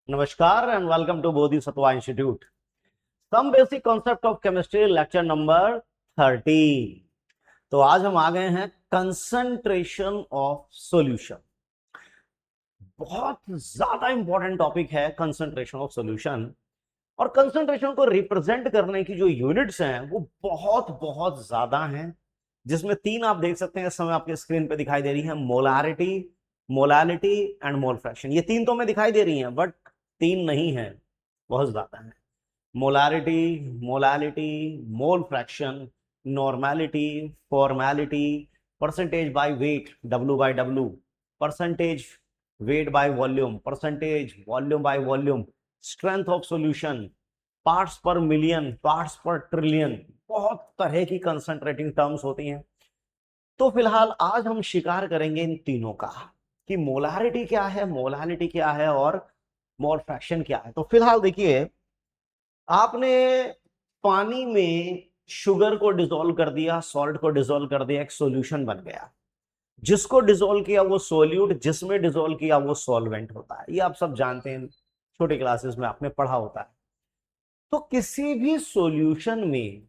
नमस्कार and welcome to Bodhisattva institute. Some basic concept of chemistry lecture number 30। तो आज हम आ गए हैं कंसंट्रेशन ऑफ सॉल्यूशन। बहुत ज्यादा इंपॉर्टेंट टॉपिक है कंसंट्रेशन ऑफ सॉल्यूशन। और कंसंट्रेशन को रिप्रेजेंट करने की जो यूनिट्स हैं वो बहुत बहुत ज्यादा हैं, जिसमें तीन आप देख सकते हैं इस समय आपके स्क्रीन पे दिखाई दे रही है। Molarity, molality and mole fraction. ये तीन तो हमें दिखाई दे रही हैं बट तीन नहीं है, बहुत ज्यादा है। Molarity, molality, mole fraction, normality, formality, percentage by weight W/W, percentage weight by volume, percentage volume by volume, strength of solution, parts पर मिलियन, पार्ट्स पर ट्रिलियन। बहुत तरह की कंसंट्रेटिंग टर्म्स होती हैं। तो फिलहाल आज हम शिकार करेंगे इन तीनों का कि मोलारिटी क्या है, मोलालिटी क्या है और मोल फ्रैक्शन क्या है। तो फिलहाल देखिए, आपने पानी में शुगर को डिसॉल्व कर दिया, सॉल्ट को डिसॉल्व कर दिया, एक सॉल्यूशन बन गया। जिसको डिसॉल्व किया वो सोल्यूट, जिसमें डिसॉल्व किया वो सॉल्वेंट होता है। ये आप सब जानते हैं, छोटी क्लासेस में आपने पढ़ा होता है। तो किसी भी सॉल्यूशन में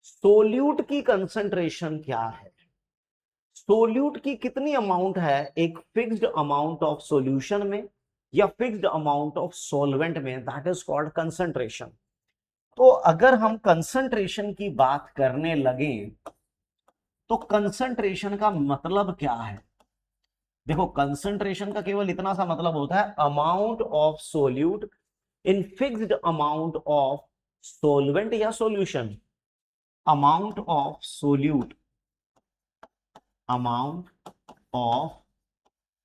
सोल्यूट की कंसंट्रेशन क्या है, सोल्यूट की कितनी अमाउंट है एक फिक्स्ड अमाउंट ऑफ सॉल्यूशन में या फिक्स्ड अमाउंट ऑफ सॉल्वेंट में, दैट इज कॉल्ड कंसंट्रेशन। तो अगर हम कंसंट्रेशन की बात करने लगे तो कंसंट्रेशन का मतलब क्या है। देखो, कंसंट्रेशन का केवल इतना सा मतलब होता है amount of solute in fixed amount of solvent या solution. Amount of solute, amount of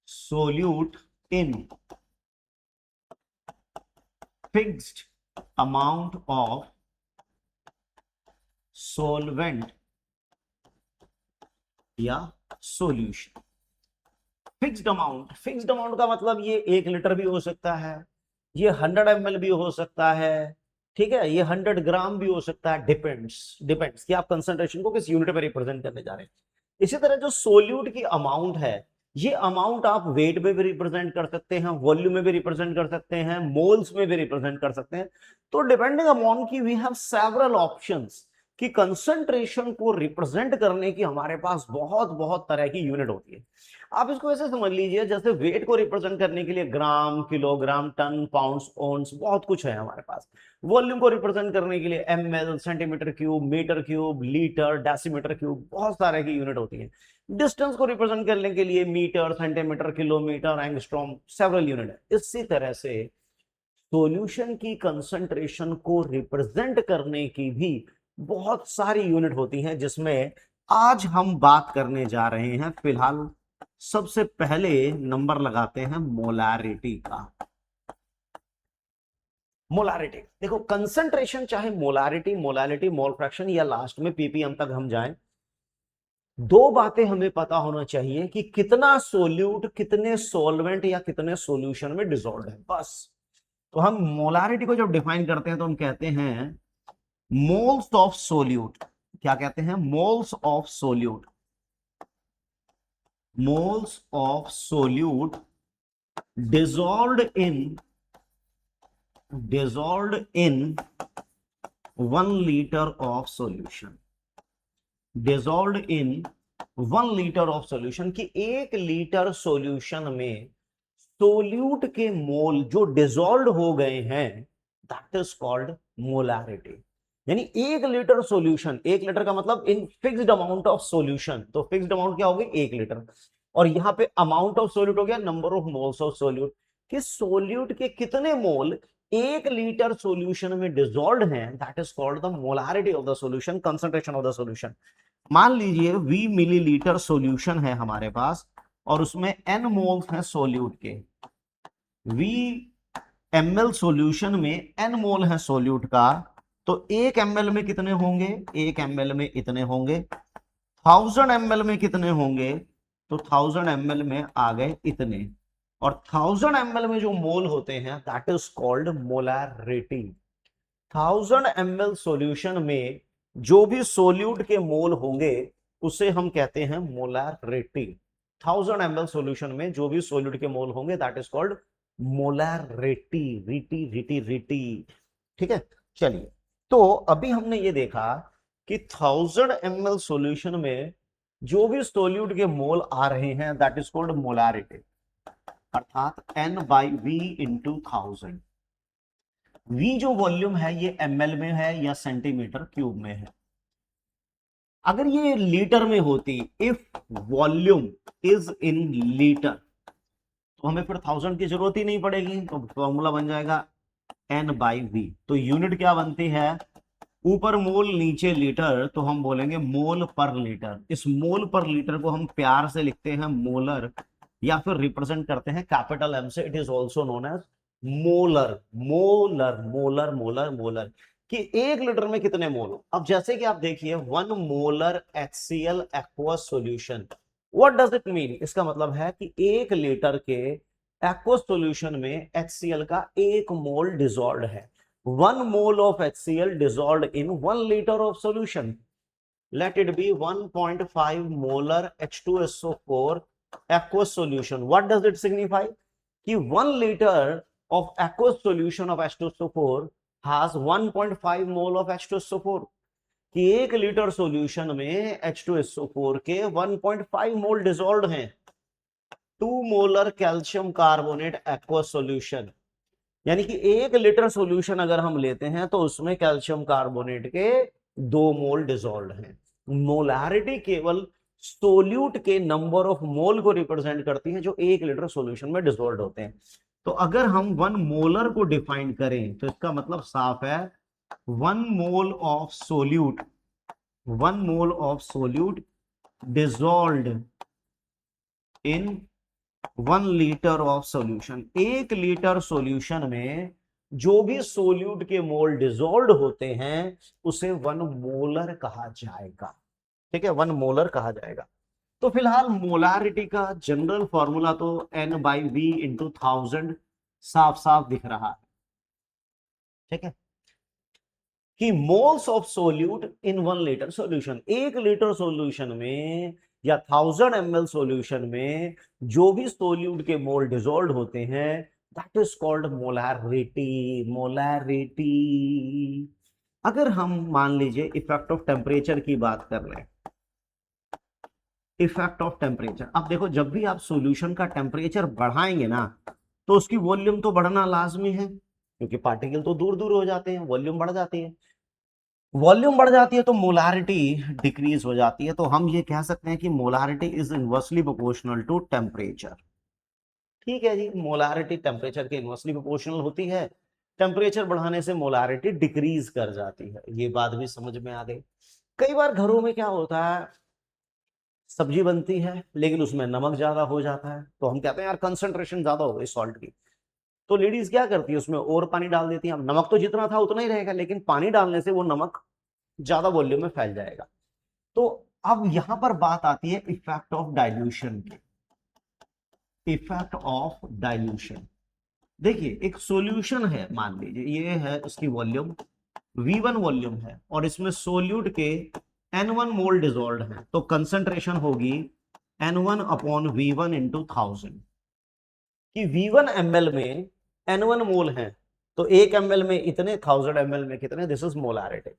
solute in fixed amount of solvent या solution. Fixed amount, fixed amount का मतलब ये 1 लीटर भी हो सकता है, ये 100 ml भी हो सकता है, ठीक है, ये 100 ग्राम भी हो सकता है। डिपेंड्स, डिपेंड्स कि आप कंसंट्रेशन को किस यूनिट में रिप्रेजेंट करने जा रहे हैं। इसी तरह जो सोल्यूट की अमाउंट है, ये अमाउंट आप वेट में भी रिप्रेजेंट कर सकते हैं, वॉल्यूम में भी रिप्रेजेंट कर सकते हैं, मोल्स में भी रिप्रेजेंट कर सकते हैं। तो डिपेंडिंग अपॉन की वी हैव सेवरल ऑप्शंस कि कंसंट्रेशन को रिप्रेजेंट करने की हमारे पास बहुत बहुत तरह की यूनिट होती है। आप इसको ऐसे समझ लीजिए जैसे वेट को रिप्रेजेंट करने के लिए ग्राम, किलोग्राम, टन, पाउंड्स, ओंस, बहुत कुछ है हमारे पास। वॉल्यूम को रिप्रेजेंट करने के लिए ml, centimetre cube, metre cube, litre, decimetre cube, बहुत सारे की यूनिट होती है। डिस्टेंस को रिप्रेजेंट करने के लिए metre, centimetre, kilometre, angstrom, several unit है। इसी तरह से सॉल्यूशन की कंसंट्रेशन को रिप्रेजेंट करने की भी बहुत सारी यूनिट होती हैं, जिसमें आज हम बात करने जा रहे हैं। फिलहाल सबसे पहले नंबर लगाते हैं मोलारिटी का। मोलारिटी देखो, कंसंट्रेशन चाहे मोलारिटी, मोलालिटी, मोल फ्रैक्शन या लास्ट में पीपीएम तक हम जाएं, दो बातें हमें पता होना चाहिए कि कितना सोल्यूट कितने सॉल्वेंट या कितने सॉल्यूशन में डिसॉल्व है, बस। तो हम मोलारिटी को जब डिफाइन करते हैं तो हम कहते हैं मोल्स ऑफ सोल्यूट। क्या कहते हैं? Moles of solute, moles of solute dissolved in 1 liter of solution, dissolved in 1 liter of solution। कि 1 लीटर सॉल्यूशन में सोल्यूट के मोल जो डिसॉल्व हो गए हैं, दैट इज कॉल्ड मोलारिटी। यानी 1 लीटर सॉल्यूशन, 1 लीटर का मतलब इन फिक्स्ड अमाउंट ऑफ सॉल्यूशन। तो फिक्स्ड अमाउंट क्या होगी? 1 लीटर। और यहां पे अमाउंट ऑफ सोल्यूट हो गया number of moles of solute, कि सोल्यूट के कितने मोल 1 लीटर सॉल्यूशन में डिसॉल्व हैं, that is called the molarity of the solution, concentration of the solution. मान लीजिए V मिलीलीटर सॉल्यूशन है हमारे पास और उसमें N मोल्स हैं सोल्यूट के। V ml सॉल्यूशन में N मोल है सोल्यूट का, तो 1 ml में कितने होंगे? 1 ml में इतने होंगे। 1000 ml में कितने होंगे? तो 1000 ml में आ गए इतने। और 1000 ml में जो मोल होते हैं that is called molarity. 1000 ml solution में जो भी सोल्यूट के मोल होंगे उसे हम कहते हैं मोलारिटी। 1000 ml सॉल्यूशन में जो भी सोल्यूट के मोल होंगे that is called molarity, rete rete rete. ठीक है, चलिए, तो अभी हमने ये देखा कि 1000 ml सॉल्यूशन में जो भी सोल्यूट के मोल आ रहे हैं दैट इज कॉल्ड मोलैरिटी, अर्थात N/V इंटू 1000। V जो वॉल्यूम है ये ml में है या सेंटीमीटर क्यूब में है। अगर ये लीटर में होती, if volume is in litre, तो हमें फिर 1000 की जरूरत ही नहीं पड़ेगी, तो फॉर्मूला बन जाएगा N/V। तो यूनिट क्या बनती है, ऊपर मोल नीचे लीटर, तो हम बोलेंगे मोल पर लीटर। इस मोल पर लीटर को हम प्यार से लिखते हैं मोलर, या फिर रिप्रेजेंट करते हैं कैपिटल एम से। It is also known as molar. Molar molar molar molar कि 1 लीटर में कितने मोल हो। अब जैसे कि आप देखिए 1 molar HCl aqueous solution, what does it mean, इसका मतलब है कि 1 लीटर के एक्वस सॉल्यूशन में HCl का 1 मोल डिसॉल्व्ड है। 1 mole of HCl dissolved in 1 liter of solution. Let it be 1.5 molar H2SO4 aqueous solution. What does it signify? कि 1 liter of aqueous solution of H2SO4 has 1.5 mole of H2SO4. कि 1 litre solution में H2SO4 के 1.5 मोल dissolved हैं। 2 molar calcium carbonate aqueous solution, यानी कि 1 litre solution अगर हम लेते हैं तो उसमें कैल्शियम कार्बोनेट के 2 मोल डिसॉल्व्ड हैं। मोलैरिटी केवल सोल्यूट के नंबर ऑफ मोल को रिप्रेजेंट करती है जो 1 लीटर सॉल्यूशन में डिसॉल्व्ड होते हैं। तो अगर हम 1 मोलर को डिफाइन करें तो इसका मतलब साफ है, 1 mole of solute, 1 mole of solute dissolved in 1 litre of solution. 1 litre solution में जो भी सोल्यूट के मोल डिसॉल्व्ड होते हैं उसे 1 मोलर कहा जाएगा। ठीक है, 1 मोलर कहा जाएगा। तो फिलहाल मोलारिटी का जनरल फॉर्मूला तो N/V इंटू 1000 साफ साफ दिख रहा है। ठीक है, कि moles of solute in 1 litre solution, 1 litre solution में या 1000 ml सॉल्यूशन में जो भी सोल्यूट के मोल डिसॉल्व्ड होते हैं that is called molarity. Molarity. अगर हम मान लीजिए इफेक्ट ऑफ टेम्परेचर की बात कर रहे हैं, इफेक्ट ऑफ टेम्परेचर, अब देखो जब भी आप सॉल्यूशन का टेम्परेचर बढ़ाएंगे ना तो उसकी वॉल्यूम तो बढ़ना लाजमी है, क्योंकि पार्टिकल तो दूर दूर हो जाते हैं, वॉल्यूम बढ़ जाती है। वॉल्यूम बढ़ जाती है तो मोलारिटी डिक्रीज हो जाती है। तो हम ये कह सकते हैं कि molarity is inversely proportional to temperature. ठीक है जी, मोलारिटी टेम्परेचर के इनवर्सली प्रोपोर्शनल होती है। टेम्परेचर बढ़ाने से मोलारिटी डिक्रीज कर जाती है। ये बात भी समझ में आ गई। कई बार घरों में क्या होता है, सब्जी बनती है लेकिन उसमें नमक ज्यादा हो जाता है, तो हम कहते हैं यार कंसंट्रेशन ज्यादा हो गई सॉल्ट की। तो लेडीज क्या करती है, उसमें और पानी डाल देती है। अब नमक तो जितना था उतना ही रहेगा, लेकिन पानी डालने से वो नमक ज्यादा वॉल्यूम में फैल जाएगा। तो अब यहां पर बात आती है इफेक्ट ऑफ डाइल्यूशन की। इफेक्ट ऑफ डाइल्यूशन, देखिए एक सॉल्यूशन है, मान लीजिए ये है उसकी वॉल्यूम V1 वॉल्यूम है और इसमें सोल्यूट के N1 मोल डिसॉल्व्ड है, तो कंसंट्रेशन होगी N1 अपॉन V1 इंटू 1000। कि V1 ml में N1 मोल है तो 1 ml में इतने, 1000 ml में कितने, दिस इज मोलैरिटी।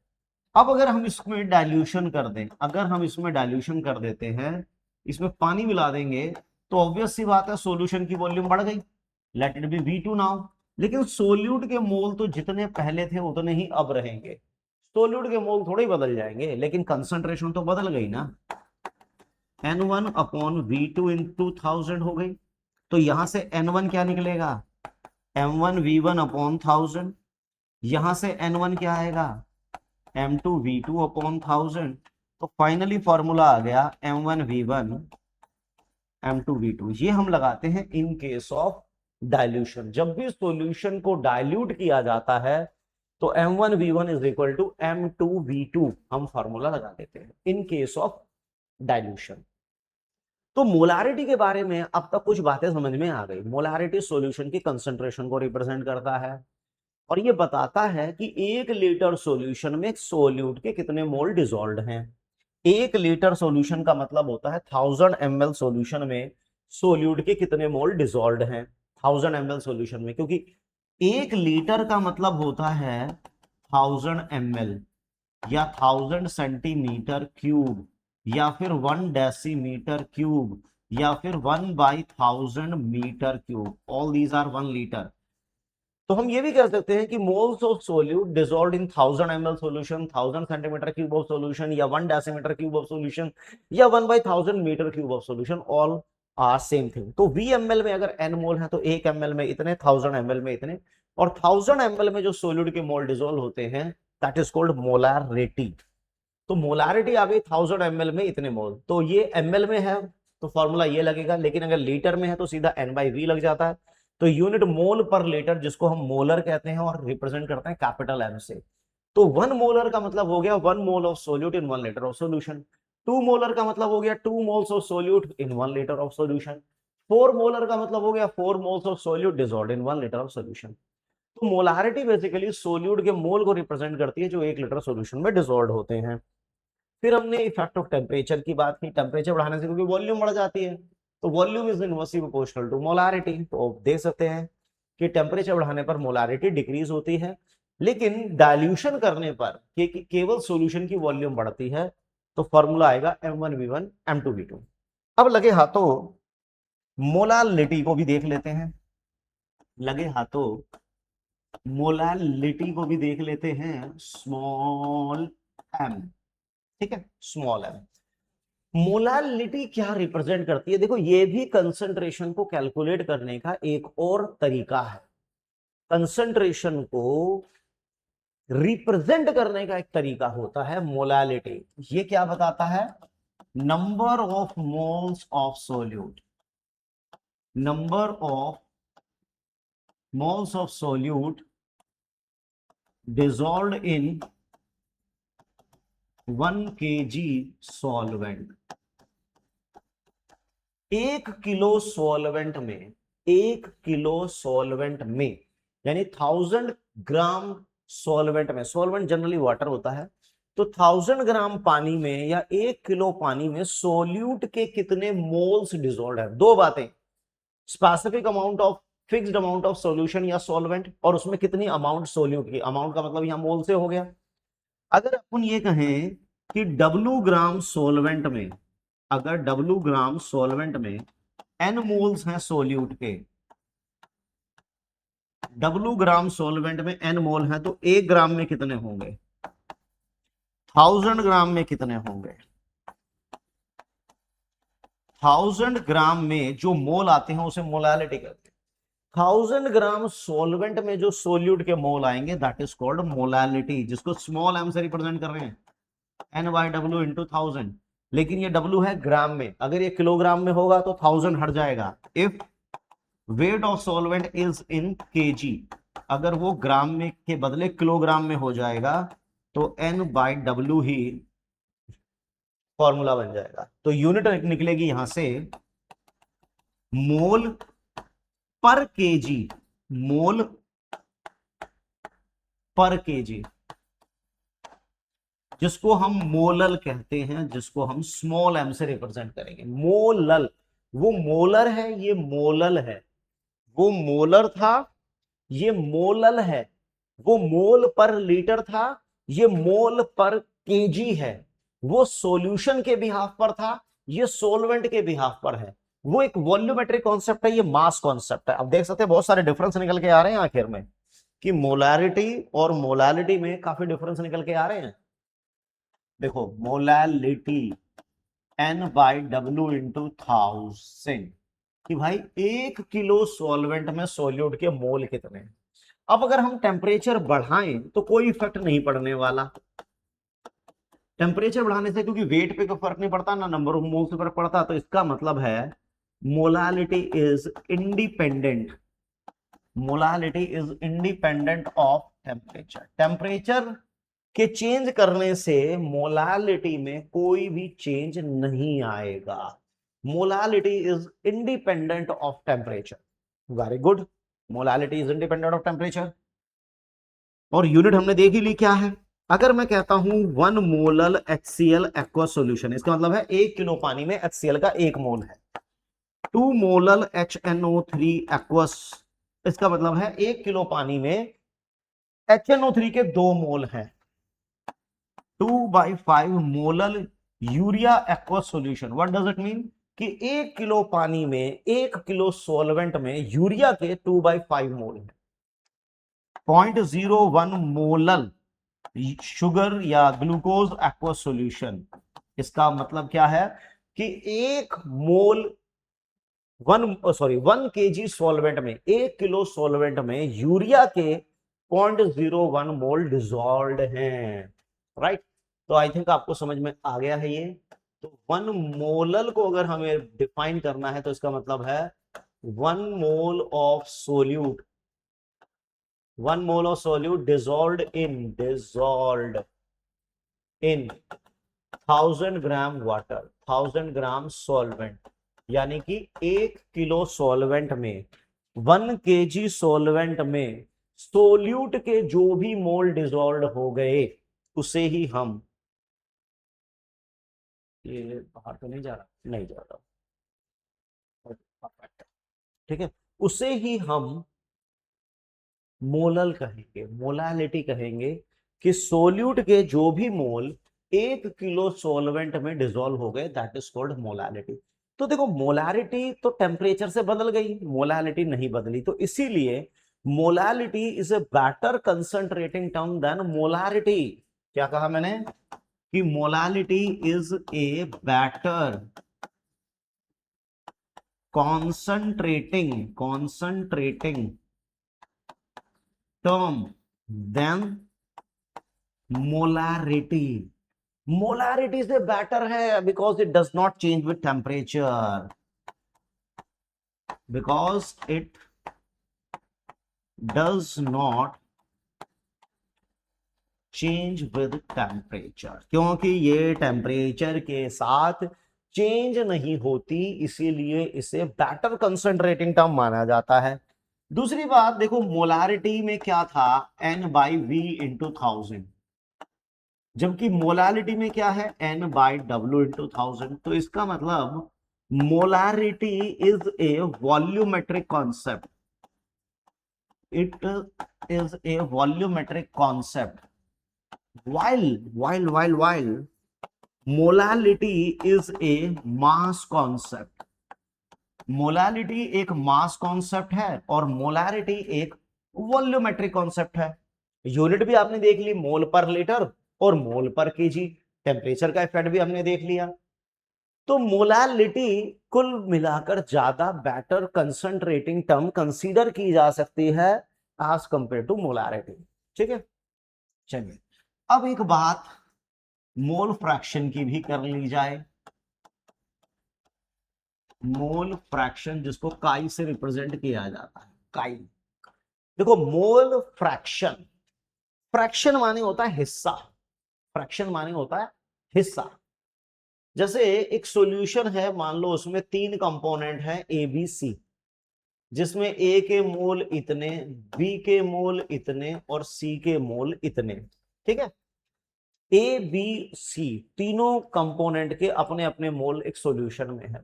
अब अगर हम इसमें डाइल्यूशन कर दें, अगर हम इसमें डाइल्यूशन कर देते हैं, इसमें पानी मिला देंगे, तो ऑब्वियस सी बात है सॉल्यूशन की वॉल्यूम बढ़ गई। Let it be V2 now. लेकिन सोल्यूट के मोल तो जितने पहले थे उतने ही अब रहेंगे। सोल्यूट के मोल थोड़े ही बदल जाएंगे, लेकिन कंसंट्रेशन तो बदल गई ना। N1 अपॉन V2 इंटू 1000 हो गई। तो यहां से N1 क्या निकलेगा, M1 V1 अपॉन 1000। यहां से N1 क्या आएगा, M2 V2 अपॉन 1000। तो फाइनली फॉर्मूला आ गया M1 V1 M2 V2। ये हम लगाते हैं इन केस ऑफ डाइल्यूशन। जब भी सॉल्यूशन को डाइल्यूट किया जाता है तो M1 V1 is equal to M2 V2 हम फॉर्मूला लगा देते हैं इन केस ऑफ डाइल्यूशन। तो मोलारिटी के बारे में अब तक कुछ बातें समझ में आ गई। मोलारिटी सॉल्यूशन की कंसंट्रेशन को रिप्रेजेंट करता है और ये बताता है कि 1 लीटर सॉल्यूशन में सोल्यूट के कितने मोल डिसॉल्व्ड हैं। 1 लीटर सॉल्यूशन का मतलब होता है 1000 ml सॉल्यूशन में सोल्यूट के कितने मोल डिसॉल्व्ड हैं। 1000 ml सॉल्यूशन में, क्योंकि 1 लीटर का मतलब होता है 1000 ml या 1000 सेंटीमीटर क्यूब या फिर 1 डेसीमीटर क्यूब या फिर 1/1000 metre cube, all these are 1 litre. तो हम ये भी कह सकते हैं कि moles of solute dissolved in 1000 ml solution, 1000 centimetre cube of solution या 1 डेसीमीटर क्यूब ऑफ सॉल्यूशन या 1/1000 metre cube of solution, all are same thing. तो VmL में अगर n मोल है तो 1 ml में इतने, 1000 ml में इतने, और 1000 ml में जो सोल्यूट के मोल डिसॉल्व होते हैं दैट इज कॉल्ड मोलारिटी। तो मोलारिटी आ गई 1000 ml में इतने मोल, तो ये ml में है तो फॉर्मूला ये लगेगा, लेकिन अगर लीटर में है तो सीधा n/v लग जाता है। तो यूनिट मोल पर लीटर, जिसको हम मोलर कहते हैं और रिप्रेजेंट करते हैं कैपिटल M से। तो 1 मोलर का मतलब हो गया 1 mole of solute in 1 litre of solution. 2 molar का मतलब हो गया 2 moles of solute in 1 litre of solution. 4 molar का मतलब हो गया 4 moles of solute dissolved in 1 litre of solution. तो मोलारिटी बेसिकली सोल्यूट के मोल को रिप्रेजेंट करती है जो 1 लीटर सॉल्यूशन में डिसॉल्व होते हैं। फिर हमने इफेक्ट ऑफ टेम्परेचर की बात की। टेम्परेचर बढ़ाने से क्योंकि वॉल्यूम बढ़ जाती है, तो volume is inversely proportional to molarity. तो आप देख सकते हैं कि टेम्परेचर बढ़ाने पर मोलारिटी डिक्रीज होती है, लेकिन डाइल्यूशन करने पर केवल सॉल्यूशन की वॉल्यूम बढ़ती है। तो फॉर्मूला आएगा M1V1 M2V2। अब लगे हाथों मोलालिटी को भी देख लेते हैं, लगे हाथों मोलालिटी को भी देख लेते हैं, स्मॉल m, ठीक है, स्मॉल m। मोलालिटी क्या रिप्रेजेंट करती है? देखो ये भी कंसंट्रेशन को कैलकुलेट करने का एक और तरीका है। कंसंट्रेशन को रिप्रेजेंट करने का एक तरीका होता है मोलालिटी। ये क्या बताता है? Number of moles of solute, number of moles of solute dissolved in 1 kg solvent. 1 kilo solvent में, 1 किलो सॉल्वेंट में यानी 1000 ग्राम सॉल्वेंट में, सॉल्वेंट जनरली वाटर होता है, तो 1000 ग्राम पानी में या 1 किलो पानी में सोल्यूट के कितने मोल्स डिसॉल्व है। दो बातें, specific amount of, fixed amount of solution या सॉल्वेंट, और उसमें कितनी अमाउंट सोल्यूट की। अमाउंट का मतलब यहां मोल से हो गया। अगर अपन ये कहें कि W ग्राम सॉल्वेंट में, अगर W ग्राम सॉल्वेंट में n मोल्स हैं सोल्यूट के, W ग्राम सॉल्वेंट में n मोल हैं, तो 1 ग्राम में कितने होंगे? 1000 ग्राम में कितने होंगे? 1000 ग्राम में जो मोल आते हैं उसे मोलालिटी कहते हैं। 1000 ग्राम सॉल्वेंट में जो सोल्यूट के मोल आएंगे दैट इज कॉल्ड मोलालिटी, जिसको स्मॉल m से रिप्रेजेंट कर रहे हैं, n/w इंटू 1000। लेकिन ये w है ग्राम में, अगर ये किलोग्राम में होगा तो 1000 हट जाएगा। If weight of solvent is in kg, अगर वो ग्राम में के बदले किलोग्राम में हो जाएगा तो n/w ही फॉर्मूला बन जाएगा। तो यूनिट निकलेगी यहां से मोल पर केजी, मोल पर केजी, जिसको हम मोलल कहते हैं, जिसको हम स्मॉल m से रिप्रेजेंट करेंगे। मोलल, वो मोलर है, ये मोलल है। वो मोलर था, ये मोलल है। वो मोल पर लीटर था, ये मोल पर केजी है। वो सॉल्यूशन के बिहाफ पर था, ये सोलवेंट के बिहाफ पर है। वो एक वॉल्यूमेट्रिक कॉन्सेप्ट है, ये मास कॉन्सेप्ट है। अब देख सकते हैं बहुत सारे डिफरेंस निकल के आ रहे हैं आखिर में, कि मोलारिटी और मोलालिटी में काफी डिफरेंस निकल के आ रहे हैं। देखो मोलालिटी n/w इंटू 1000, कि भाई 1 किलो सॉल्वेंट में सोल्यूट के मोल कितने हैं। अब अगर हम टेम्परेचर बढ़ाएं तो कोई इफेक्ट नहीं पड़ने वाला। टेम्परेचर बढ़ाने से क्योंकि वेट पे कोई फर्क नहीं पड़ता, ना नंबर ऑफ मोल से फर्क पड़ता, तो इसका मतलब है molality is independent, molality is independent of temperature. Temperature के चेंज करने से मोलालिटी में कोई भी चेंज नहीं आएगा। Molality is independent of temperature. Very good, molality is independent of temperature. और यूनिट हमने देख ही ली क्या है। अगर मैं कहता हूं 1 मोलल HCl एक्वा सॉल्यूशन, इसका मतलब है 1 किलो पानी में HCl का 1 मोल है। 2 मोलल HNO3 एक्वस, इसका मतलब है 1 किलो पानी में HNO3 के 2 मोल हैं। 2/5 molal urea aqueous solution, what does it mean कि 1 किलो पानी में 1 किलो सॉल्वेंट में यूरिया के 2/5 मोल हैं। 0.01 मोलल शुगर या ग्लूकोज एक्वस सॉल्यूशन, इसका मतलब क्या है कि 1 केजी सॉल्वेंट में 1 किलो सॉल्वेंट में यूरिया के 0.01 मोल डिजॉल्व्ड हैं, राइट। तो आई थिंक आपको समझ में आ गया है ये। तो 1 मोलल को अगर हमें डिफाइन करना है तो इसका मतलब है 1 mole of solute, 1 mole of solute dissolved in 1000 gram water, 1000 gram solvent, यानी कि 1 किलो सॉल्वेंट में 1 केजी सॉल्वेंट में सोल्यूट के जो भी मोल डिजॉल्व हो गए उसे ही हम, ये बाहर तो नहीं जा रहा, नहीं जा रहा, ठीक है, उसे ही हम मोलल कहेंगे, मोलालिटी कहेंगे कि सोल्यूट के जो भी मोल 1 किलो सॉल्वेंट में डिसॉल्व हो गए, दैट इज कॉल्ड मोलालिटी। तो देखो मोलारिटी तो टेम्परेचर से बदल गई, मोलालिटी नहीं बदली, तो इसीलिए molality is a better concentrating term than molarity. क्या कहा मैंने कि molality is a better concentrating term than molarity. Molarity से better है because it does not change with temperature, because it does not change with temperature, क्योंकि ये temperature के साथ चेंज नहीं होती, इसीलिए इसे बेटर कंसंट्रेटिंग टर्म माना जाता है। दूसरी बात देखो, मोलारिटी में क्या था, N/V इंटू 1000, जबकि मोलालिटी में क्या है, N/W इंटू 1000। तो इसका मतलब molarity is a volumetric concept, it is a volumetric concept, while molality is A mass concept. Molality एक मास कॉन्सेप्ट है और मोलारिटी एक वॉल्यूमेट्रिक कॉन्सेप्ट है। यूनिट भी आपने देख ली, मोल पर लीटर और मोल पर केजी। टेम्परेचर का इफेक्ट भी हमने देख लिया। तो मोलालिटी कुल मिलाकर ज्यादा बेटर कंसंट्रेटिंग टर्म कंसीडर की जा सकती है एज कंपेयर टू मोलारिटी, ठीक है। चलिए अब एक बात मोल फ्रैक्शन की भी कर ली जाए। मोल फ्रैक्शन जिसको काई से रिप्रेजेंट किया जाता है, काई। देखो मोल फ्रैक्शन, फ्रैक्शन माने होता है हिस्सा, फ्रैक्शन माने होता है हिस्सा। जैसे एक सॉल्यूशन है, मान लो उसमें 3 कंपोनेंट है ए बी सी, जिसमें ए के मोल इतने, बी के मोल इतने और सी के मोल इतने, ठीक है। ए बी सी तीनों कंपोनेंट के अपने अपने मोल एक सॉल्यूशन में है।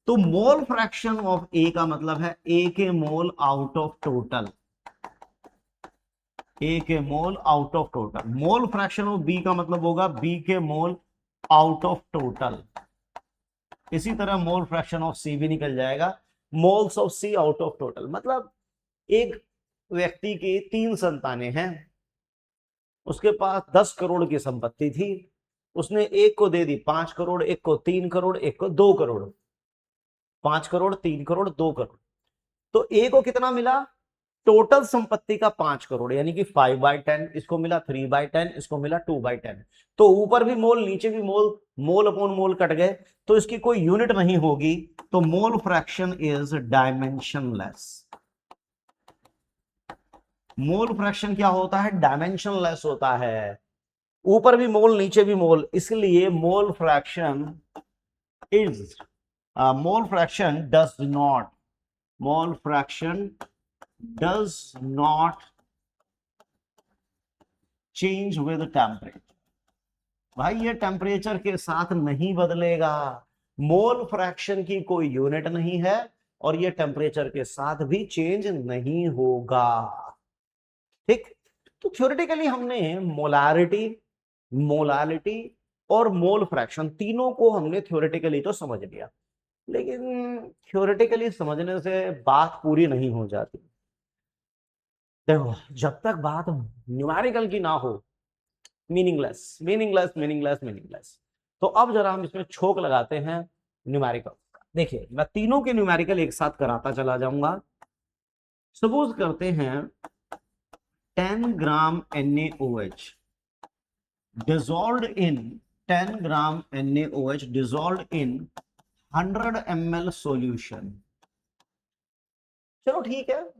तो मोल फ्रैक्शन ऑफ ए का मतलब है ए के mole out of total, A के mole out of total. Mole fraction of B का मतलब होगा बी के मोल आउट ऑफ टोटल। इसी तरह मोल फ्रैक्शन ऑफ सी भी निकल जाएगा, moles of C out of total. मतलब एक व्यक्ति की 3 संतानें हैं, उसके पास 10 करोड़ की संपत्ति थी, उसने एक को दे दी 5 करोड़, एक को 3 करोड़, एक को 2 करोड़। 5 करोड़, 3 करोड़, 2 करोड़। तो ए को कितना मिला, टोटल संपत्ति का 5 करोड़, यानी कि 5/10, इसको मिला 3/10, इसको मिला 2/10। तो ऊपर भी मोल नीचे भी मोल, मोल अपॉन मोल कट गए, तो इसकी कोई यूनिट नहीं होगी। तो mole fraction is dimensionless. Mole fraction क्या होता है, डायमेंशनलेस होता है, ऊपर भी मोल नीचे भी मोल, इसलिए mole fraction is mole fraction does not, mole fraction does not change with temperature। भाई ये टेम्परेचर के साथ नहीं बदलेगा, मोल फ्रैक्शन की कोई यूनिट नहीं है और ये टेम्परेचर के साथ भी चेंज नहीं होगा। ठीक, तो थ्योरेटिकली हमने मोलारिटी, मोलालिटी और मोल फ्रैक्शन तीनों को हमने थ्योरेटिकली तो समझ लिया, लेकिन थ्योरेटिकली समझने से बात पूरी नहीं हो जाती। देखो, जब तक बात न्यूमेरिकल की ना हो, मीनिंगलेस मीनिंगलेस मीनिंगलेस मीनिंगलेस। तो अब जरा हम इसमें छोक लगाते हैं न्यूमेरिकल। देखिए, मैं तीनों के न्यूमेरिकल एक साथ कराता चला जाऊंगा। सपोज करते हैं 10 ग्राम NaOH dissolved in 10 gram NaOH dissolved in 100 ml solution। चलो ठीक है,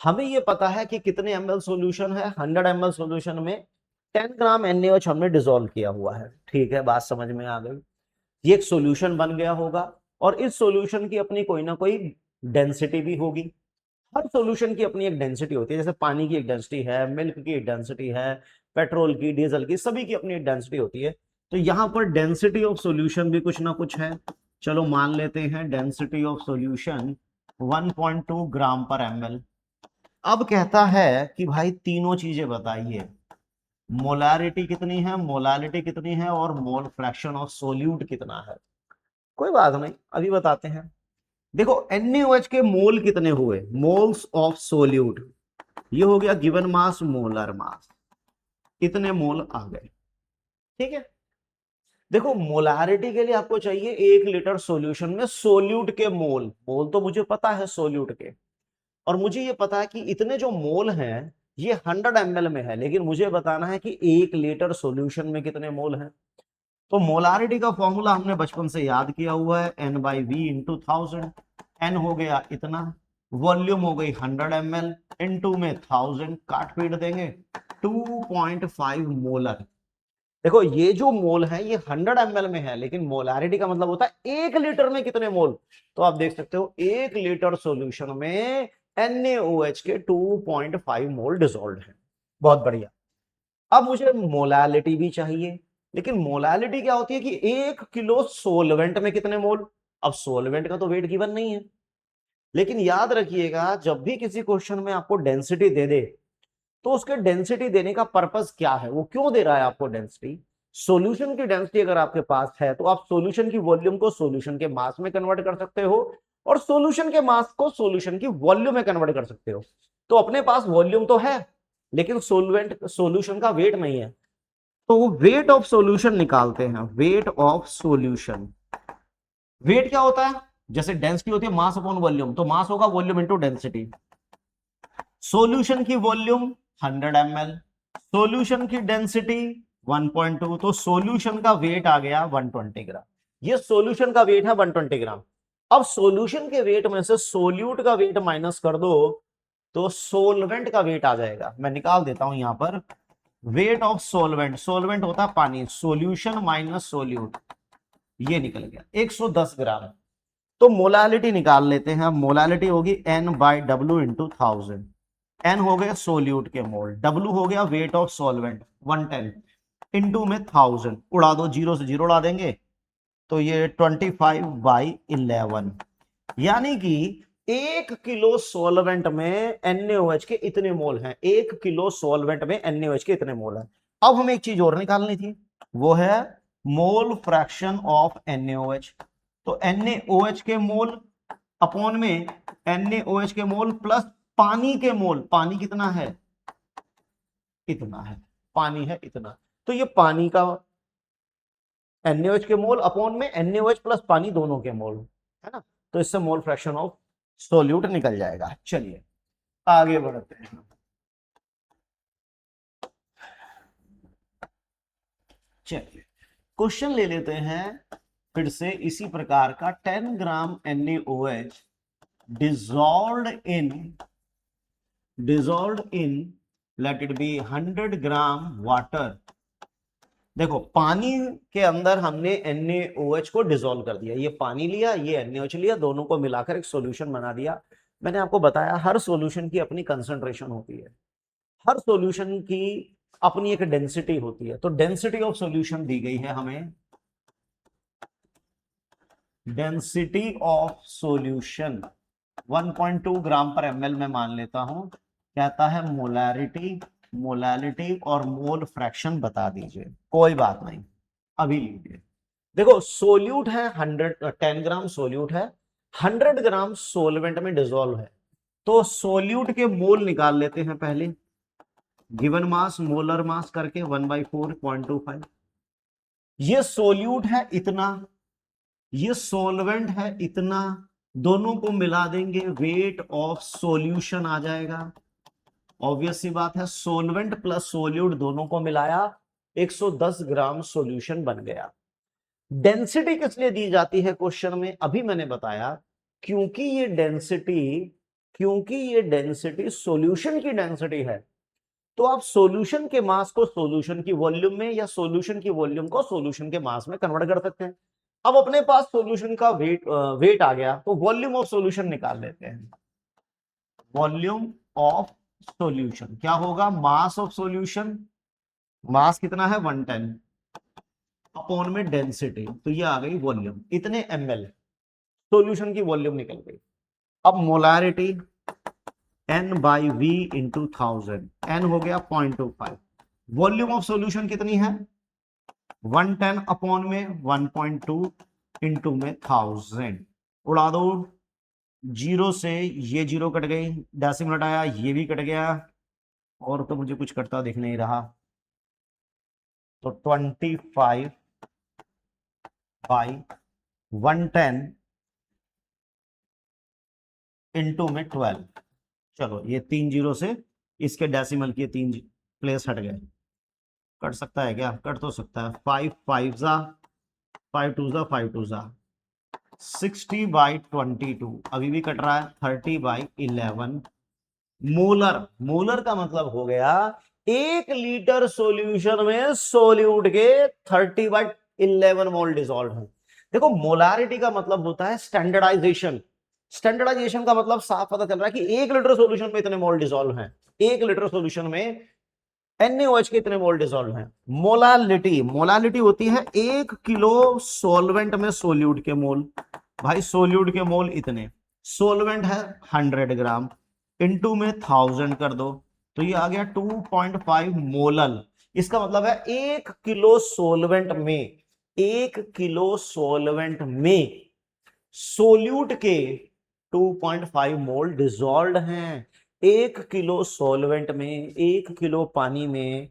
हमें ये पता है कि कितने ml सॉल्यूशन है। 100 ml सॉल्यूशन में 10 ग्राम NaOH हमने डिसॉल्व किया हुआ है। ठीक है, बात समझ में आ गई। ये एक सॉल्यूशन बन गया होगा और इस सॉल्यूशन की अपनी कोई ना कोई डेंसिटी भी होगी। हर सॉल्यूशन की अपनी एक डेंसिटी होती है, जैसे पानी की एक डेंसिटी है, मिल्क की एक डेंसिटी है, पेट्रोल की, डीजल की, सभी की अपनी एक डेंसिटी होती है। तो यहां पर डेंसिटी ऑफ सॉल्यूशन भी कुछ ना कुछ है। चलो मान लेते हैं डेंसिटी ऑफ सॉल्यूशन 1.2 ग्राम पर ml। अब कहता है कि भाई तीनों चीजें बताइए, मोलारिटी कितनी है, मोलालिटी कितनी है और मोल फ्रैक्शन ऑफ सोल्यूट कितना है। कोई बात नहीं, अभी बताते हैं। देखो, NaOH के मोल कितने हुए, मोल्स ऑफ सोल्यूट, ये हो गया गिवन मास, मोलर मास, इतने मोल आ गए। ठीक है, देखो मोलारिटी के लिए आपको चाहिए 1 लीटर सॉल्यूशन में सोल्यूट के मोल। मोल तो मुझे पता है सोल्यूट के, और मुझे ये पता है कि इतने जो मोल हैं ये 100 ml में है, लेकिन मुझे बताना है कि 1 लीटर सॉल्यूशन में कितने मोल हैं। तो मोलारिटी का फॉर्मूला हमने बचपन से याद किया हुआ है, N/V इंटू 1000। N हो गया इतना, वॉल्यूम हो गई 100 ml, इंटू में 1000 काट पीट देंगे, 2.5 मोलर। देखो, ये जो मोल है ये 100 ml में है, लेकिन मोलारिटी का मतलब होता है 1 लीटर में कितने मोल। तो आप देख सकते हो 1 लीटर सॉल्यूशन में NaOH के 2.5 मोल डिसॉल्व है। बहुत बढ़िया। अब मुझे मोलालिटी भी चाहिए, लेकिन मोलालिटी क्या होती है कि 1 किलो सोलवेंट में कितने मोल। अब सोलवेंट का तो वेट गिवन नहीं है, लेकिन याद रखिएगा जब भी किसी क्वेश्चन में आपको डेंसिटी दे दे तो उसके डेंसिटी देने का पर्पस क्या है, वो क्यों दे रहा है आपको डेंसिटी। सॉल्यूशन की डेंसिटी अगर आपके पास है तो आप सॉल्यूशन की वॉल्यूम को सॉल्यूशन के मास में कन्वर्ट कर सकते हो और सॉल्यूशन के मास को सॉल्यूशन की वॉल्यूम में कन्वर्ट कर सकते हो। तो अपने पास वॉल्यूम तो है, लेकिन सोलवेंट सॉल्यूशन का वेट नहीं है, तो वेट ऑफ सॉल्यूशन निकालते हैं। वेट ऑफ सॉल्यूशन, वेट क्या होता है, जैसे डेंसिटी होती है मास अपॉन वॉल्यूम, तो मास होगा वॉल्यूम इनटू डेंसिटी। सॉल्यूशन की वॉल्यूम 100 ml, सॉल्यूशन की डेंसिटी 1.2, तो सॉल्यूशन का वेट आ गया 120 ग्राम। ये सॉल्यूशन का वेट है 120 ग्राम। अब सॉल्यूशन के वेट में से सोल्यूट का वेट माइनस कर दो तो सोलवेंट का वेट आ जाएगा। मैं निकाल देता हूं यहां पर वेट ऑफ सोलवेंट, सोलवेंट होता है पानी, सॉल्यूशन माइनस सोल्यूट, ये निकल गया 110 ग्राम। तो मोलालिटी निकाल लेते हैं। मोलालिटी होगी N/W इंटू 1000। N हो गया सोल्यूट के मोल, W हो गया वेट ऑफ सॉल्वेंट 110, इंटू में 1000, उड़ा दो, जीरो से जीरो उड़ा देंगे तो ये 25/11, यानी कि 1 किलो सॉल्वेंट में NaOH के इतने मोल हैं। 1 किलो सॉल्वेंट में NaOH के इतने मोल हैं। अब हमें एक चीज और निकालनी थी, वो है मोल फ्रैक्शन ऑफ NaOH। तो NaOH के मोल अपॉन में NaOH के मोल प्लस पानी के मोल, पानी कितना है, इतना है, पानी है इतना। तो ये पानी का NaOH के मोल अपॉन में NaOH प्लस पानी दोनों के मोल, है ना। तो इससे मोल फ्रैक्शन ऑफ सोल्यूट निकल जाएगा। चलिए आगे बढ़ते हैं। चलिए क्वेश्चन ले लेते हैं फिर से इसी प्रकार का। 10 ग्राम NaOH dissolved in let it be 100 gram water. देखो, पानी के अंदर हमने NaOH को डिसॉल्व कर दिया, ये पानी लिया, ये NaOH लिया, दोनों को मिलाकर एक सॉल्यूशन बना दिया। मैंने आपको बताया हर सॉल्यूशन की अपनी कंसंट्रेशन होती है, हर सॉल्यूशन की अपनी एक डेंसिटी होती है। तो डेंसिटी ऑफ सॉल्यूशन दी गई है हमें डेंसिटी ऑफ सॉल्यूशन 1.2 ग्राम पर एमएल में मान लेता हूं, कहता है मोलैरिटी, मोलैलिटी और मोल फ्रैक्शन बता दीजिए। कोई बात नहीं, अभी लीजिए। देखो सोल्यूट है 10 ग्राम सोल्यूट है, 100 ग्राम सोलवेंट में डिसॉल्व है, तो सोल्यूट के मोल निकाल लेते हैं पहले। गिवन मास मोलर मास करके 1/4.25। ये सोल्यूट है इतना, ये सोलवेंट है इतना, दोनों को मिला देंगे, वेट ऑफ सॉल्यूशन आ जाएगा। ऑब्वियस सी बात है, सोलवेंट प्लस सोल्यूट दोनों को मिलाया 110 ग्राम सॉल्यूशन बन गया। डेंसिटी किस लिए दी जाती है क्वेश्चन में, अभी मैंने बताया, क्योंकि ये डेंसिटी सॉल्यूशन की डेंसिटी है, तो आप सॉल्यूशन के मास को सॉल्यूशन की वॉल्यूम में या सॉल्यूशन की वॉल्यूम को सॉल्यूशन के मास में कन्वर्ट कर सकते हैं। अब अपने पास सॉल्यूशन का वेट आ गया, तो वॉल्यूम ऑफ सॉल्यूशन निकाल लेते हैं। वॉल्यूम ऑफ सॉल्यूशन क्या होगा, मास ऑफ सॉल्यूशन, मास कितना है 110 अपॉन में डेंसिटी, तो ये आ गई वॉल्यूम, इतने ml सॉल्यूशन की वॉल्यूम निकल गई। अब मोलैरिटी N/V इंटू 1000, N हो गया 0.25, वॉल्यूम ऑफ सॉल्यूशन कितनी है 110 अपॉन में 1.2 इंटू में 1000, उड़ा दो, जीरो से ये जीरो कट गई, डेसिमल हटाया ये भी कट गया, और तो मुझे कुछ कटता दिख नहीं रहा, तो 25/110 इंटू में 12। चलो ये 3 जीरो से इसके डेसिमल के 3 प्लेस हट गए, कट सकता है क्या, कट तो सकता है, 5 जा 5 2 जा 5 2 जा 60/22, अभी भी कट रहा है 30/11 मोलर। मोलर का मतलब हो गया 1 लीटर सॉल्यूशन में सोल्यूट के 30/11 मोल डिसॉल्व है। देखो मोलारिटी का मतलब होता है स्टैंडर्डाइजेशन, स्टैंडर्डाइजेशन का मतलब साफ पता चल रहा है कि 1 लीटर सॉल्यूशन में इतने मोल डिसॉल्व हैं, 1 लीटर सॉल्यूशन में NaOH के इतने मोल डिसॉल्व हैं। मोलालिटी, मोलालिटी होती है 1 किलो सॉल्वेंट में सोल्यूट के मोल, भाई सोल्यूट के मोल इतने, सोल्वेंट है 100 ग्राम, इनटू में 1000 कर दो, तो ये आ गया 2.5 मोलल। इसका मतलब है 1 किलो सोल्वेंट में, 1 किलो सोल्वेंट में सोल्यूट के 2.5 मोल डिसॉल्व हैं। 1 किलो सॉल्वेंट में, 1 किलो पानी में,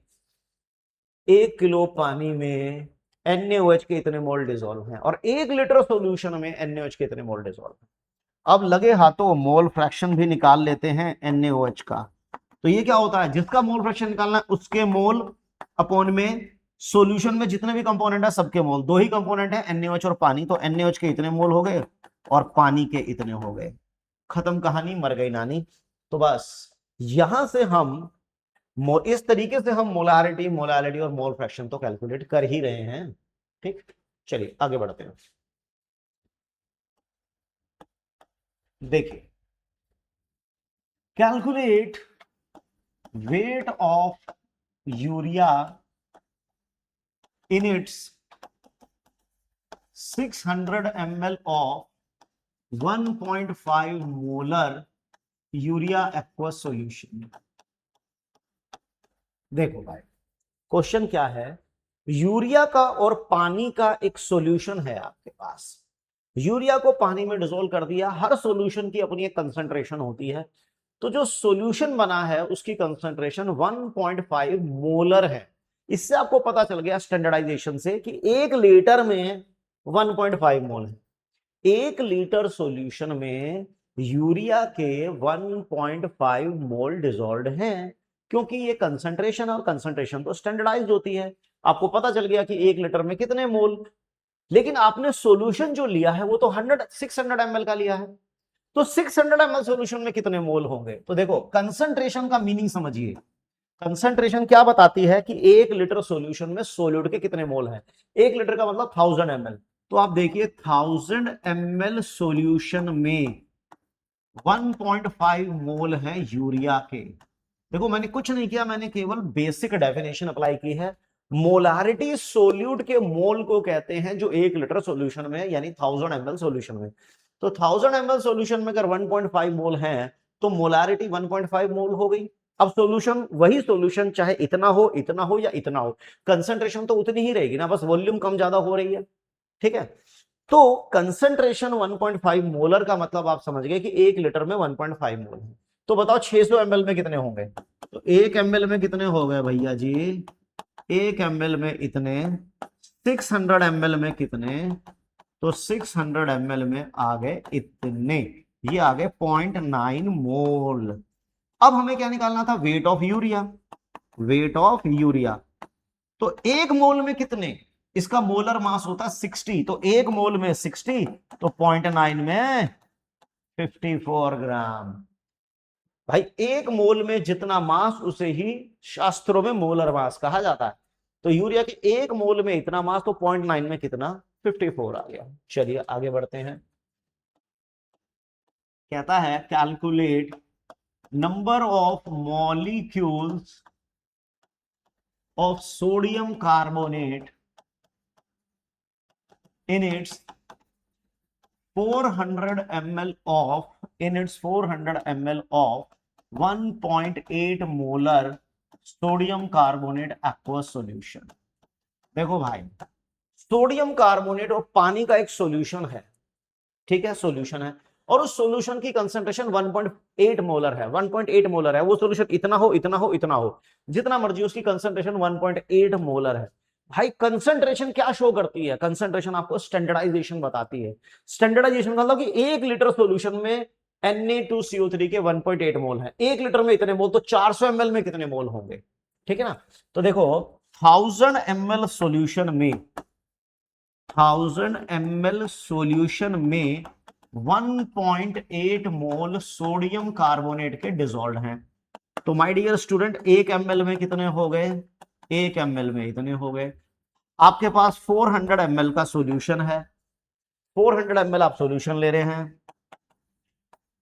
1 किलो पानी में NaOH के इतने मोल डिसॉल्व हैं, और 1 लीटर सॉल्यूशन में NaOH के इतने मोल डिसॉल्व हैं। अब लगे हाथों मोल फ्रैक्शन भी निकाल लेते हैं NaOH का। तो ये क्या होता है, जिसका मोल फ्रैक्शन निकालना है उसके मोल अपॉन में सॉल्यूशन में जितने भी कंपोनेंट है सबके मोल, 2 ही कंपोनेंट है NaOH और पानी, तो NaOH के इतने मोल हो गए और पानी के इतने हो गए, खत्म कहानी, मर गई नानी। तो बस यहां से हम इस तरीके से हम मोलारिटी, मोलालिटी और मोल फ्रैक्शन तो कैलकुलेट कर ही रहे हैं। ठीक, चलिए आगे बढ़ते हैं। देखिए, calculate weight of urea in its 600 ml of 1.5 molar urea aqueous solution. देखो भाई क्वेश्चन क्या है, यूरिया का और पानी का एक सॉल्यूशन है आपके पास, यूरिया को पानी में डिसॉल्व कर दिया, हर सॉल्यूशन की अपनी एक कंसंट्रेशन होती है, तो जो सॉल्यूशन बना है उसकी कंसंट्रेशन 1.5 मोलर है। इससे आपको पता चल गया स्टैंडर्डाइजेशन से कि 1 लीटर में 1.5 मोल है। 1 लीटर सॉल्यूशन में यूरिया के 1.5 मोल डिसॉल्व हैं, क्योंकि ये कंसंट्रेशन, और कंसंट्रेशन तो स्टैंडर्डाइज होती है। आपको पता चल गया कि 1 लीटर में कितने मोल, लेकिन आपने सॉल्यूशन जो लिया है वो तो 600 ml का लिया है, तो 600 ml सॉल्यूशन में कितने मोल होंगे। तो देखो कंसंट्रेशन का मीनिंग समझिए, कंसंट्रेशन क्या बताती है कि 1 लीटर सॉल्यूशन में सोल्यूट के कितने मोल हैं। 1 लीटर का मतलब 1000 ml, तो आप देखिए 1000 ml सॉल्यूशन में 1.5 मोल है यूरिया के। देखो मैंने कुछ नहीं किया, मैंने केवल बेसिक डेफिनेशन अप्लाई की है, मोलारिटी सोल्यूट के मोल को कहते हैं जो 1 लीटर सॉल्यूशन में यानी 1000 ml सॉल्यूशन में। तो 1000 ml सॉल्यूशन में अगर 1.5 मोल है तो मोलारिटी 1.5 मोल हो गई। अब सॉल्यूशन वही सॉल्यूशन चाहे इतना हो या इतना हो, कंसंट्रेशन तो उतनी ही रहेगी ना, बस वॉल्यूम कम ज्यादा हो रही है। ठीक है, तो कंसंट्रेशन 1.5 मोलर का मतलब आप समझ गए कि 1 लीटर में 1.5 मोल है। तो बताओ 600 ml में कितने होंगे? तो 1 ml में कितने हो गए भैया जी? 1 ml में इतने, 600 ml में कितने? तो 600 ml में आ गए इतने, ये आ गए 0.9 मोल। अब हमें क्या निकालना था? Weight of urea. Weight of urea, तो 1 मोल में कितने? इसका मोलर मास होता है 60, तो 1 मोल में 60, तो 0.9 में 54 ग्राम। भाई 1 मोल में जितना मास उसे ही शास्त्रों में मोलर मास कहा जाता है। तो यूरिया के 1 मोल में इतना मास, तो 0.9 में कितना? 54 आ गया। चलिए आगे बढ़ते हैं। कहता है calculate number of molecules of sodium carbonate in its 400 ml of 1.8 molar sodium carbonate aqueous solution. देखो भाई, सोडियम कार्बोनेट और पानी का एक सॉल्यूशन है, ठीक है, सॉल्यूशन है, और उस सॉल्यूशन की कंसंट्रेशन 1.8 मोलर है। 1.8 मोलर है, वो सॉल्यूशन इतना हो इतना हो इतना हो, जितना मर्जी, उसकी कंसंट्रेशन 1.8 मोलर है। भाई कंसंट्रेशन क्या शो करती है? कंसंट्रेशन आपको स्टैंडर्डाइजेशन बताती है। स्टैंडर्डाइजेशन का मतलब कि 1 लीटर सॉल्यूशन में Na2CO3 के 1.8 मोल है, 1 लीटर में इतने मोल, तो 400 ml में कितने मोल होंगे? ठीक है ना। तो देखो 1000 ml सॉल्यूशन में 1000 ml सॉल्यूशन में 1.8 मोल सोडियम कार्बोनेट के डिसॉल्व हैं। तो माय डियर स्टूडेंट 1 ml में कितने हो गए? 1 ml में इतने हो गए। आपके पास 400 ml का सॉल्यूशन है, 400 ml आप सॉल्यूशन ले रहे हैं,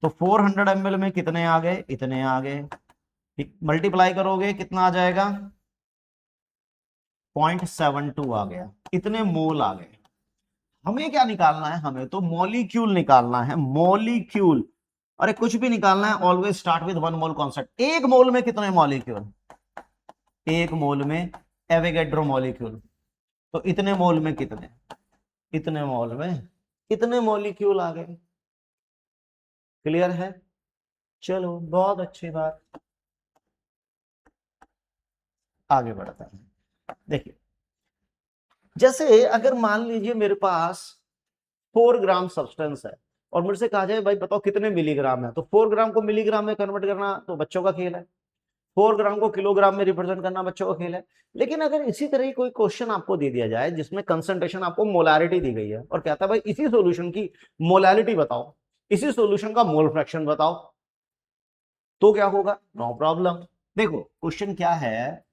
तो 400 ml में कितने आ गए? इतने आ गए। मल्टीप्लाई करोगे कितना आ जाएगा? 0.72 आ गया, इतने मोल आ गए। हमें क्या निकालना है? हमें तो मॉलिक्यूल निकालना है, मॉलिक्यूल। अरे कुछ भी निकालना है, always start with 1 mole concept. 1 मोल में कितने मॉलिक्यूल? 1 मोल में एवोगैड्रो मॉलिक्यूल, तो इतने मोल में कितने? इतने मोल में इतने मॉलिक्यूल आ गए। क्लियर है? चलो बहुत अच्छी बात, आगे बढ़ता है। देखिए, जैसे अगर मान लीजिए मेरे पास 4 ग्राम सब्सटेंस है और मुझसे कहा जाए भाई बताओ कितने मिलीग्राम है, तो 4 ग्राम को मिलीग्राम में कन्वर्ट करना तो बच्चों का खेल है, 4 ग्राम को किलोग्राम में रिप्रेजेंट करना बच्चों का खेल है। लेकिन अगर इसी तरह की कोई क्वेश्चन आपको दे दिया जाए जिसमें कंसंट्रेशन आपको मोलारिटी दी गई है और कहता है भाई इसी सॉल्यूशन की मोलारिटी बताओ, इसी सॉल्यूशन का मोल फ्रैक्शन बताओ, तो क्या होगा? No problem. देखो क्वेश्चन क्या है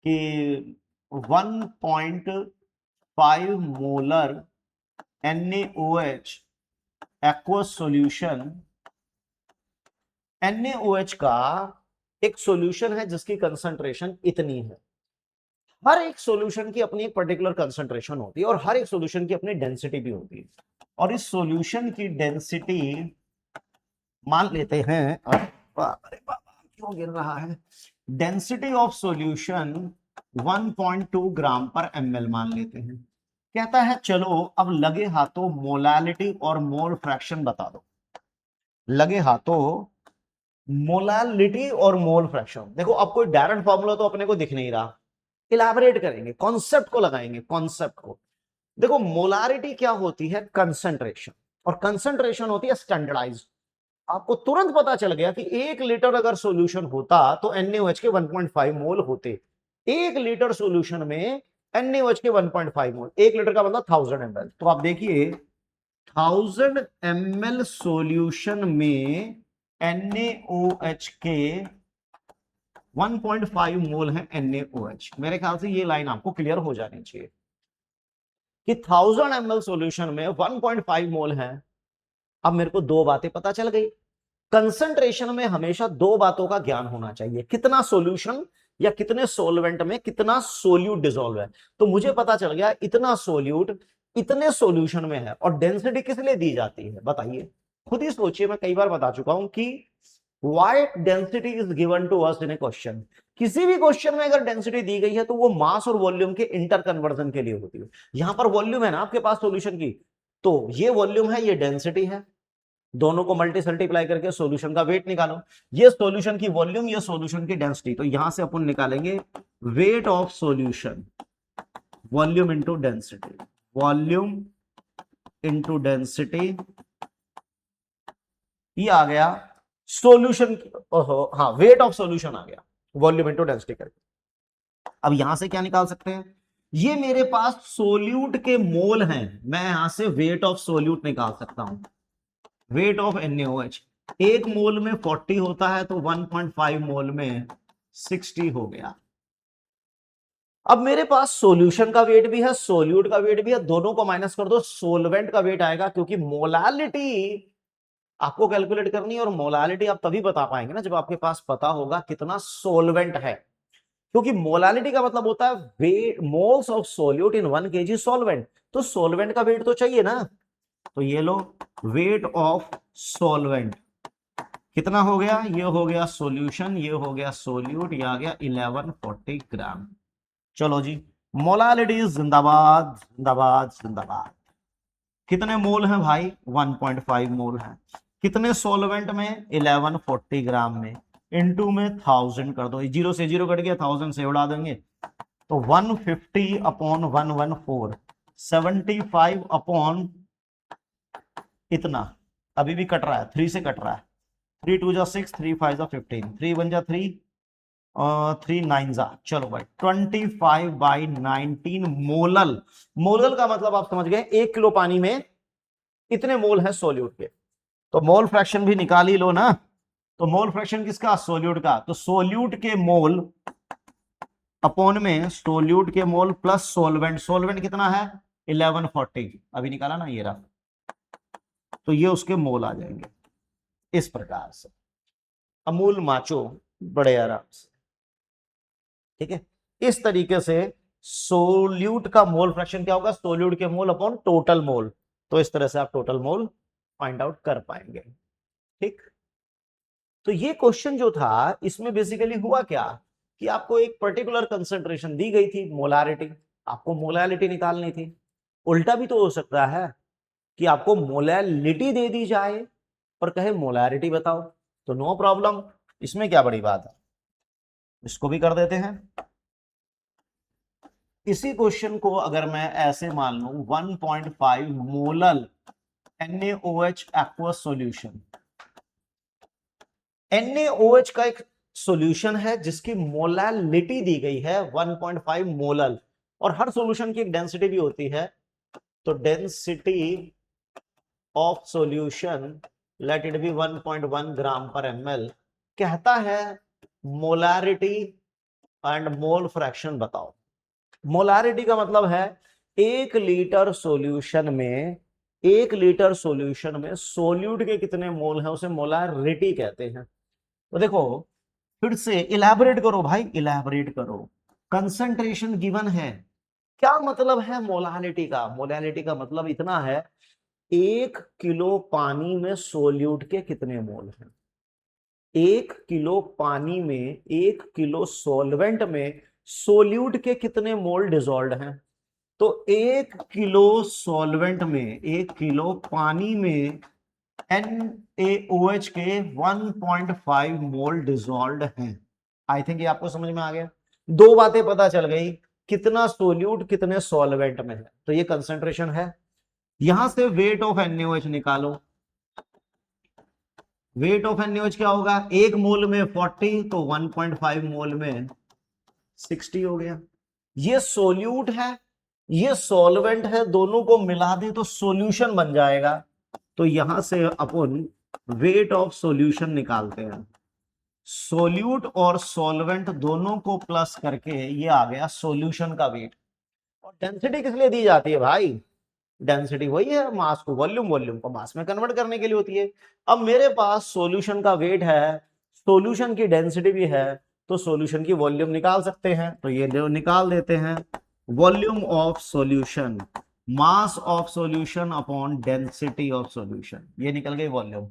कि 1.5 molar NaOH aqueous solution, NaOH का एक सॉल्यूशन है जिसकी कंसंट्रेशन इतनी है। हर एक सॉल्यूशन की अपनी एक पर्टिकुलर कंसंट्रेशन होती है और हर एक सॉल्यूशन की अपनी डेंसिटी भी होती है, और इस सॉल्यूशन की डेंसिटी मान लेते हैं, अरे बाबा क्यों गिर रहा है, डेंसिटी ऑफ सॉल्यूशन 1.2 ग्राम पर ml मान लेते हैं। कहता है चलो अब लगे हाथों मोलालिटी और मोल फ्रैक्शन बता दो। लगे हाथों मोलालिटी और मोल फ्रैक्शन। देखो अब कोई डायरेक्ट फॉर्मूला तो अपने को दिख नहीं रहा, इलाबोरेट करेंगे, कॉन्सेप्ट को लगाएंगे, कॉन्सेप्ट को। देखो मोलारिटी क्या होती है? कंसंट्रेशन, और कंसंट्रेशन होती है स्टैंडर्डाइज। आपको तुरंत पता चल गया कि 1 लीटर अगर सॉल्यूशन होता तो NaOH के 1.5 मोल होते। 1 लीटर सॉल्यूशन में NaOH के 1.5 मोल, 1 लीटर का मतलब 1000 ml। तो आप देखिए 1000 ml सॉल्यूशन में NaOH के 1.5 मोल है NaOH। मेरे ख्याल से ये लाइन आपको क्लियर हो जानी चाहिए कि 1000 ml सॉल्यूशन में 1.5 मोल है। अब मेरे को दो बातें पता चल गई। कंसंट्रेशन में हमेशा दो बातों का ज्ञान होना चाहिए, कितना सॉल्यूशन या कितने सॉल्वेंट में कितना सोल्यूट डिसॉल्व है। तो मुझे पता चल गया इतना सोल्यूट इतने सॉल्यूशन में है। और डेंसिटी किस लिए दी जाती है बताइए, खुद ही सोचिए। मैं कई बार बता चुका हूं कि why density is given to us in a question. किसी भी क्वेश्चन में अगर डेंसिटी दी गई है तो वो मास और वॉल्यूम के इंटर कन्वर्जन के लिए होती है। यहां पर वॉल्यूम है ना आपके पास सॉल्यूशन की, तो ये वॉल्यूम है, ये डेंसिटी है, दोनों को मल्टीप्लाई करके सॉल्यूशन का वेट निकालो। ये सॉल्यूशन की वॉल्यूम, ये सॉल्यूशन की डेंसिटी। तो यहां से अपन निकालेंगे weight of solution, volume into density, volume into density, ये आ गया सॉल्यूशन। हाँ, वेट ऑफ सॉल्यूशन आ गया वॉल्यूम इंटू डेंसिटी करके। अब यहां से क्या निकाल सकते हैं, ये मेरे पास सोल्यूट के मोल हैं, मैं यहां से वेट ऑफ सोल्यूट निकाल सकता हूं। वेट ऑफ NaOH, एक मोल में 40 होता है तो 1.5 मोल में 60 हो गया। अब मेरे पास सॉल्यूशन का वेट भी है, सोल्यूट का वेट भी है, दोनों को माइनस कर दो, सोलवेंट का वेट आएगा, क्योंकि मोलालिटी आपको कैलकुलेट करनी है। और मोलालिटी आप तभी बता पाएंगे ना जब आपके पास पता होगा कितना सोलवेंट है, क्योंकि मोलालिटी का मतलब होता है weight, moles of solute in 1 kg solvent. तो सॉल्वेंट का वेट तो चाहिए ना, तो ये लो वेट ऑफ सॉल्वेंट कितना हो गया, ये हो गया सॉल्यूशन, ये हो गया सोल्यूट, ये आ गया 1140 ग्राम। चलो जी, मोलालिटी जिंदाबाद जिंदाबाद जिंदाबाद। कितने मोल हैं भाई, 1.5 मोल है। कितने सॉल्वेंट में, 1140 ग्राम में, इनटू में 1000 कर दो, जीरो से जीरो कट गया, 1000 से उड़ा देंगे, तो 150 अपॉन 114, 75 अपॉन इतना, अभी भी कट रहा है, 3 से कट रहा है, 3 2 जा 6, 3 5 जा 15, 3 1 जा 3 और 3 9 जा, चलो भाई 25/19 मोलल। मोलल का मतलब आप समझ गए, 1 किलो पानी में इतने मोल है सोल्यूट के। तो मोल फ्रैक्शन भी निकाल ही लो ना, तो मोल फ्रैक्शन किसका, सोल्यूट का। तो सोल्यूट के मोल अपॉन में सोल्यूट के मोल प्लस सोलवेंट, सोलवेंट कितना है 1140, अभी निकाला ना ये रहा, तो ये उसके मोल आ जाएंगे इस प्रकार से। अमूल माचो बड़े आराम से, ठीक है। इस तरीके से सोल्यूट का मोल फ्रैक्शन क्या होगा, सोल्यूट के मोल अपॉन टोटल मोल। तो इस तरह से आप टोटल मोल फाइंड आउट कर पाएंगे, ठीक। तो ये क्वेश्चन जो था इसमें बेसिकली हुआ क्या कि आपको एक पर्टिकुलर कंसंट्रेशन दी गई थी, मोलारिटी, आपको मोलालिटी निकालनी थी। उल्टा भी तो हो सकता है कि आपको मोलालिटी दे दी जाए और कहे मोलारिटी बताओ, तो नो प्रॉब्लम, इसमें क्या बड़ी बात है, इसको भी कर देते हैं। इसी क्वेश्चन को अगर मैं ऐसे मान लूं 1.5 molal NaOH aqueous solution, NaOH का एक सॉल्यूशन है जिसकी मोलालिटी दी गई है 1.5 मोलल, और हर सॉल्यूशन की एक डेंसिटी भी होती है। तो density of solution let it be 1.1 ग्राम पर ml, कहता है मोलारिटी एंड मोल फ्रैक्शन बताओ। मोलारिटी का मतलब है 1 लीटर सॉल्यूशन में, 1 लीटर सॉल्यूशन में सोल्यूट के कितने मोल हैं, उसे मोलारिटी कहते हैं। तो देखो फिर से इलैबोरेट करो भाई, इलैबोरेट करो। कंसंट्रेशन गिवन है, क्या मतलब है मोलालिटी का, मोलालिटी का मतलब इतना है 1 किलो पानी में सोल्यूट के कितने मोल हैं। 1 किलो पानी में, 1 किलो सॉल्वेंट में सोल्यूट के कितने मोल डिसॉल्व्ड हैं। तो 1 किलो सॉल्वेंट में, 1 किलो पानी में NaOH के 1.5 मोल डिसॉल्व्ड हैं। आई थिंक ये आपको समझ में आ गया, दो बातें पता चल गई, कितना सोल्यूट कितने सॉल्वेंट में है, तो ये कंसंट्रेशन है। यहां से वेट ऑफ NaOH निकालो, वेट ऑफ NaOH क्या होगा, 1 मोल में 40 तो 1.5 मोल में 60 हो गया। ये सोल्यूट है, ये सॉल्वेंट है, दोनों को मिला दे तो सॉल्यूशन बन जाएगा। तो यहां से अपन वेट ऑफ सॉल्यूशन निकालते हैं, सोल्यूट और सॉल्वेंट दोनों को प्लस करके ये आ गया सॉल्यूशन का वेट। और डेंसिटी किस लिए दी जाती है भाई, डेंसिटी वही है मास को वॉल्यूम, वॉल्यूम को मास में कन्वर्ट करने के लिए होती है। अब मेरे पास सॉल्यूशन का वेट है, सॉल्यूशन की डेंसिटी भी है, तो सॉल्यूशन की वॉल्यूम निकाल सकते हैं, तो ये निकाल देते हैं, volume of solution, mass of solution upon density of solution, ये निकल गई वॉल्यूम।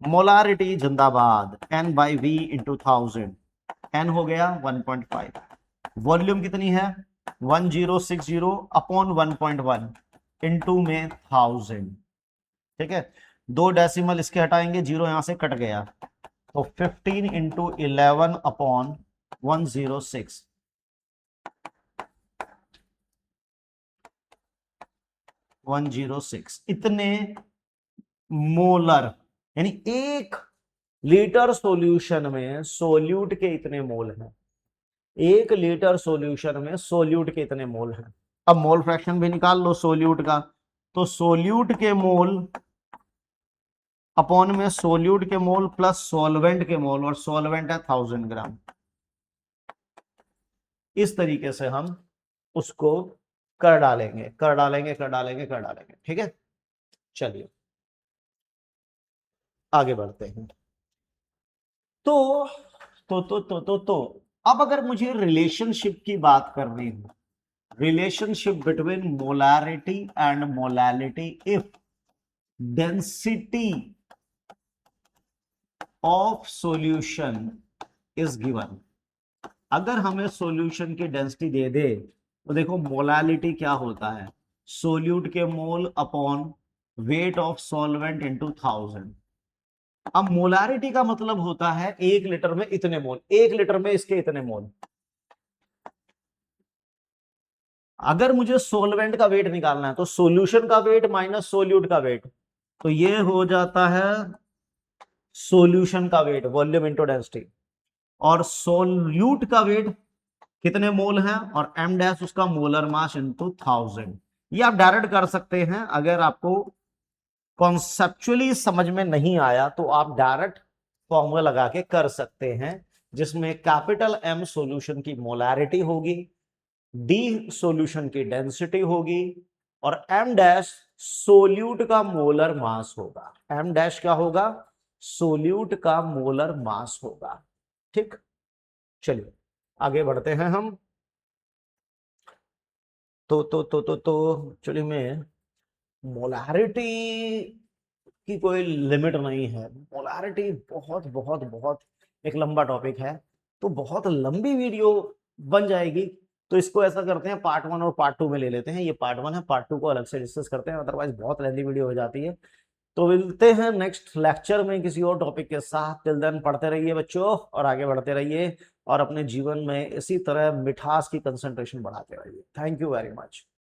मोलारिटी जिंदाबाद, n by V into 1000, n हो गया 1.5, वॉल्यूम कितनी है 1060 अपॉन 1.1 इंटू में 1000, ठीक है, 2 डेसिमल इसके हटाएंगे, 0 यहां से कट गया, तो 15 इंटू 11 अपॉन 106, 106 इतने मोलर, यानी 1 लीटर सॉल्यूशन में सोल्यूट के इतने मोल हैं, 1 लीटर सॉल्यूशन में सोल्यूट के इतने मोल हैं। अब मोल फ्रैक्शन भी निकाल लो सोल्यूट का, तो सोल्यूट के मोल अपॉन में सोल्यूट के मोल प्लस सॉल्वेंट के मोल, और सॉल्वेंट है 1000 ग्राम। इस तरीके से हम उसको कर डालेंगे, कर डालेंगे, कर डालेंगे, कर डालेंगे, ठीक है। चलिए आगे बढ़ते हैं। तो अब अगर मुझे रिलेशनशिप की बात करनी हो, relationship between molarity and molality, if density of solution is given, अगर हमें सॉल्यूशन की डेंसिटी दे दे, तो देखो मोलालिटी क्या होता है, सोल्यूट के mole upon weight of solvent into 1000। अब मोलारिटी का मतलब होता है 1 लीटर में इतने मोल, 1 लीटर में इसके इतने मोल। अगर मुझे सॉल्वेंट का वेट निकालना है, तो सॉल्यूशन का वेट माइनस सोल्यूट का वेट, तो ये हो जाता है सॉल्यूशन का वेट वॉल्यूम इनटू डेंसिटी, और सोल्यूट का वेट कितने मोल हैं, और m डैश उसका मोलर मास इनटू 1000। ये आप डायरेक्ट कर सकते हैं, अगर आपको कॉन्सेप्चुअली समझ में नहीं आया तो आप डायरेक्ट फॉर्मूला लगा के कर सकते हैं, जिसमें कैपिटल M सॉल्यूशन की मोलैरिटी होगी, D सॉल्यूशन की डेंसिटी होगी, और m डैश सोल्यूट का मोलर मास होगा। m डैश क्या होगा, सोल्यूट का मोलर मास होगा, ठीक। चलिए आगे बढ़ते हैं हम। चलिए, मैं मोलारिटी की कोई लिमिट नहीं है, मोलारिटी बहुत बहुत बहुत एक लंबा टॉपिक है, तो बहुत लंबी वीडियो बन जाएगी, तो इसको ऐसा करते हैं पार्ट 1 और पार्ट 2 में ले लेते हैं। ये पार्ट 1 है, पार्ट 2 को अलग से डिस्कस करते हैं, अदरवाइज बहुत लेंथी वीडियो हो जाती है। तो मिलते हैं नेक्स्ट लेक्चर में किसी और टॉपिक के साथ। टिल देन पढ़ते रहिए बच्चों और आगे बढ़ते रहिए, और अपने जीवन में इसी तरह मिठास की कंसंट्रेशन बढ़ाते रहिए। Thank you very much.